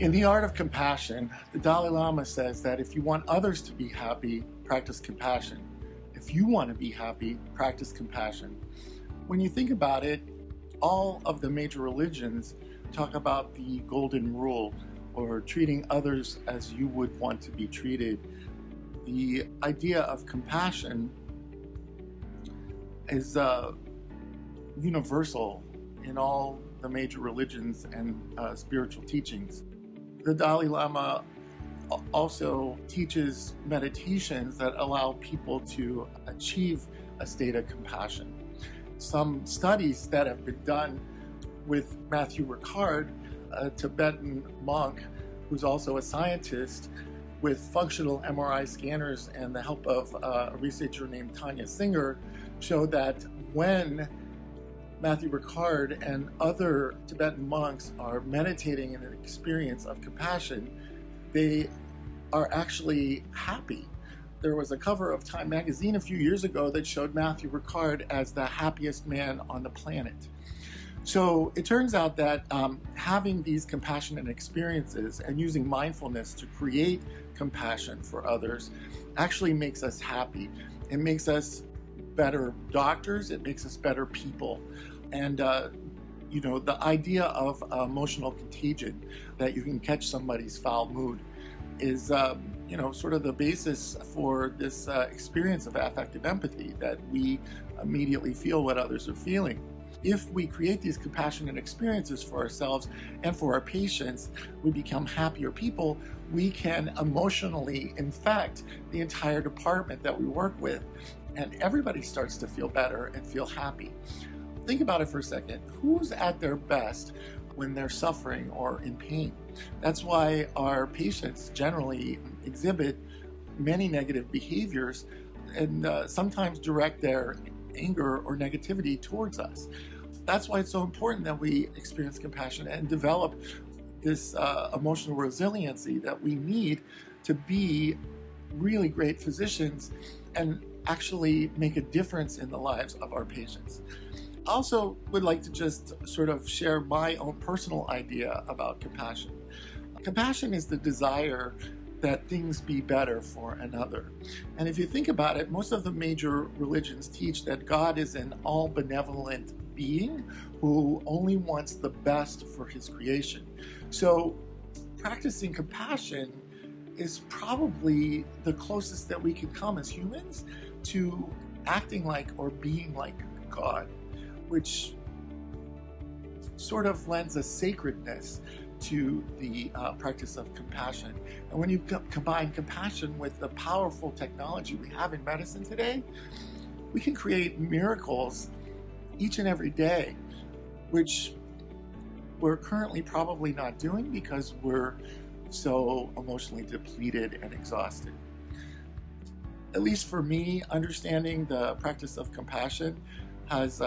In the art of compassion, the Dalai Lama says that if you want others to be happy, practice compassion. If you want to be happy, practice compassion. When you think about it, all of the major religions talk about the golden rule, or treating others as you would want to be treated. The idea of compassion is universal in all the major religions and spiritual teachings. The Dalai Lama also teaches meditations that allow people to achieve a state of compassion. Some studies that have been done with Matthew Ricard, a Tibetan monk who's also a scientist, with functional MRI scanners and the help of a researcher named Tanya Singer, showed that when Matthew Ricard and other Tibetan monks are meditating in an experience of compassion, they are actually happy. There was a cover of Time magazine a few years ago that showed Matthew Ricard as the happiest man on the planet. So it turns out that having these compassionate experiences and using mindfulness to create compassion for others actually makes us happy. It makes us better doctors, it makes us better people. And the idea of emotional contagion, that you can catch somebody's foul mood, is sort of the basis for this experience of affective empathy, that we immediately feel what others are feeling. If we create these compassionate experiences for ourselves and for our patients, we become happier people. We can emotionally infect the entire department that we work with, and everybody starts to feel better and feel happy. Think about it for a second. Who's at their best when they're suffering or in pain? That's why our patients generally exhibit many negative behaviors and sometimes direct their anger or negativity towards us. That's why it's so important that we experience compassion and develop this emotional resiliency that we need to be really great physicians and actually make a difference in the lives of our patients. I also would like to just sort of share my own personal idea about compassion. Compassion is the desire that things be better for another. And if you think about it, most of the major religions teach that God is an all-benevolent being who only wants the best for his creation. So practicing compassion is probably the closest that we can come as humans to acting like or being like God, which sort of lends a sacredness to the practice of compassion. And when you combine compassion with the powerful technology we have in medicine today, we can create miracles each and every day, which we're currently probably not doing because we're so emotionally depleted and exhausted. At least for me, understanding the practice of compassion has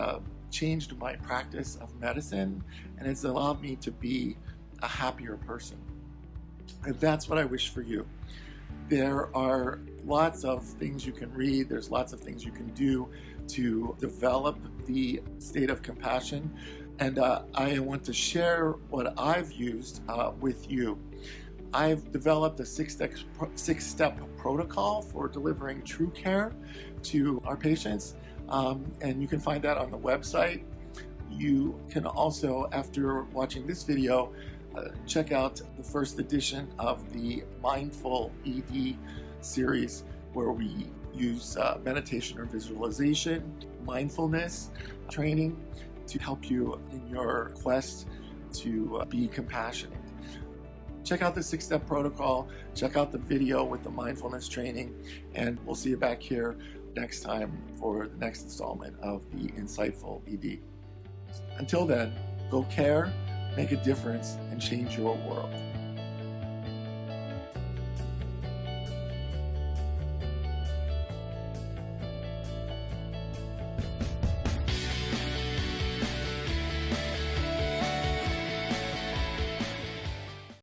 changed my practice of medicine, and it's allowed me to be a happier person. And that's what I wish for you. There are lots of things you can read, there's lots of things you can do to develop the state of compassion, and I want to share what I've used with you. I've developed a six-step protocol for delivering true care to our patients, and you can find that on the website. You can also, after watching this video, check out the first edition of the Mindful ED series, where we use meditation or visualization, mindfulness training to help you in your quest to be compassionate. Check out the six-step protocol, check out the video with the mindfulness training, and we'll see you back here next time for the next installment of the Insightful ED. Until then, go care, make a difference, and change your world.